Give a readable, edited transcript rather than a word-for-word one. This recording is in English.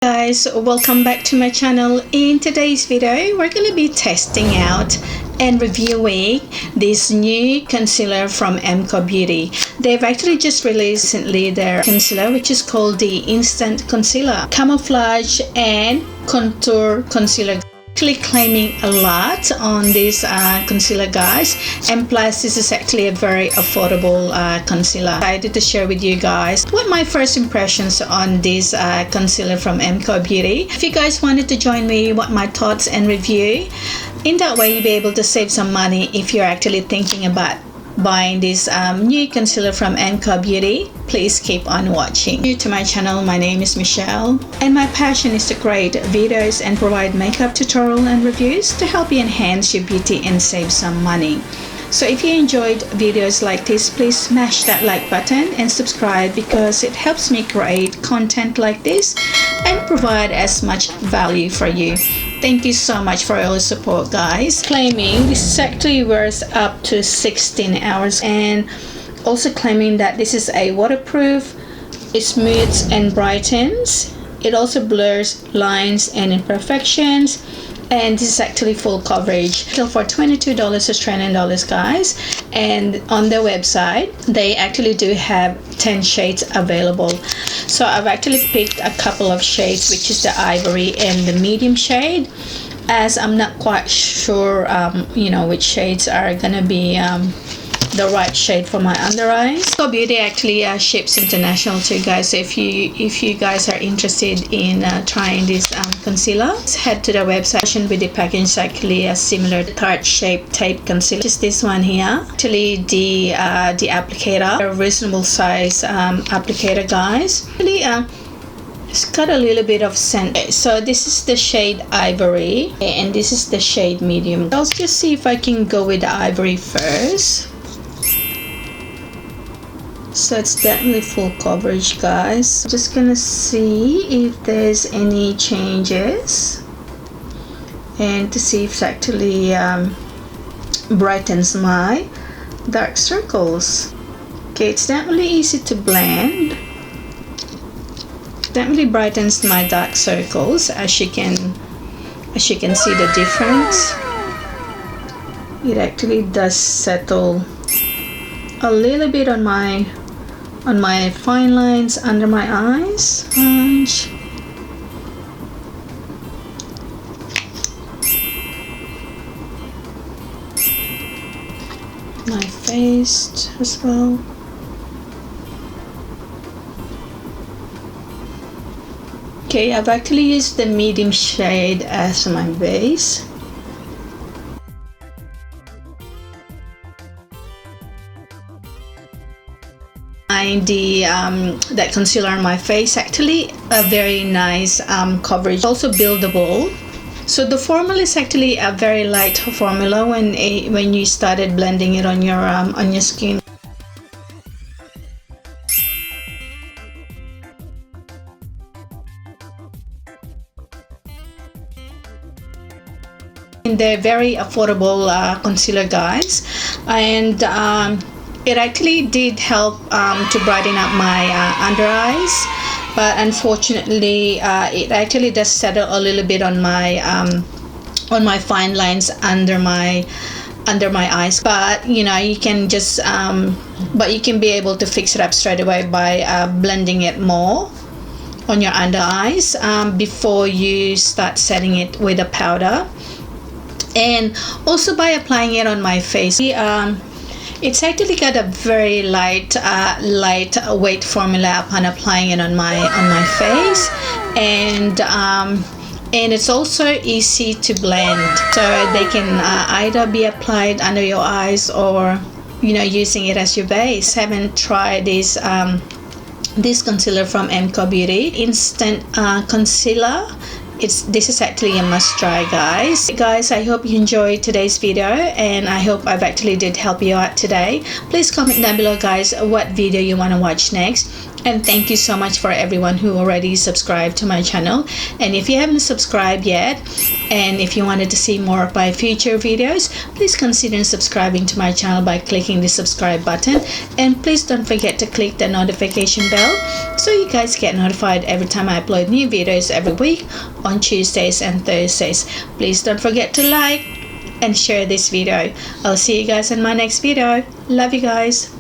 Guys, welcome back to my channel. In today's video we're going to be testing out and reviewing this new concealer from MCoBeauty. They've actually just released recently their concealer, which is called the Instant Concealer Camouflage and Contour Concealer. Actually claiming a lot on this concealer, guys, and plus this is actually a very affordable concealer. I decided to share with you guys what my first impressions on this concealer from MCoBeauty. If you guys wanted to join me, what my thoughts and review, in that way you'll be able to save some money if you're actually thinking about buying this new concealer from MCoBeauty. Please keep on watching. New to my channel, my name is Michelle and my passion is to create videos and provide makeup tutorial and reviews to help you enhance your beauty and save some money. So if you enjoyed videos like this, please smash that like button and subscribe because it helps me create content like this and provide as much value for you. Thank you so much for your support, guys. Claiming this is actually wears up to 16 hours and also claiming that this is a waterproof, it smooths and brightens, it also blurs lines and imperfections, and this is actually full coverage. For $22 Australian dollars, guys, and on their website they actually do have 10 shades available. So I've actually picked a couple of shades, which is the ivory and the medium shade, as I'm not quite sure which shades are gonna be the right shade for my under eyes. MCoBeauty actually ships international too, guys, so if you guys are interested in trying this concealer, let's head to the website. With the package is actually similar to tart shaped tape concealer, just this one here. Actually the applicator, a reasonable size applicator, guys. Really it's got a little bit of scent. So this is the shade ivory and this is the shade medium. I'll just see if I can go with the ivory first. So it's definitely full coverage, guys. Just gonna see if there's any changes and to see if it actually brightens my dark circles. Okay, it's definitely easy to blend. Definitely brightens my dark circles, as you can see the difference. It actually does settle a little bit on my fine lines under my eyes. My face as well. Okay, I've actually used the medium shade as my base. That concealer on my face, actually a very nice coverage, also buildable. So the formula is actually a very light formula when you started blending it on your skin. And they're very affordable concealer, guys, and it actually did help to brighten up my under eyes, but unfortunately it actually does settle a little bit on my fine lines under my eyes. But you can just but you can be able to fix it up straight away by blending it more on your under eyes before you start setting it with a powder, and also by applying it on my face. It's actually got a very light weight formula upon applying it on my face, and it's also easy to blend. So they can either be applied under your eyes or using it as your base. Haven't tried this concealer from MCoBeauty Instant Concealer. This is actually a must try, guys. Guys, I hope you enjoyed today's video and I hope I've actually did help you out today. Please comment down below, guys, what video you want to watch next. And thank you so much for everyone who already subscribed to my channel. And if you haven't subscribed yet, and if you wanted to see more of my future videos, please consider subscribing to my channel by clicking the subscribe button. And please don't forget to click the notification bell so you guys get notified every time I upload new videos every week on Tuesdays and Thursdays. Please don't forget to like and share this video. I'll see you guys in my next video. Love you guys.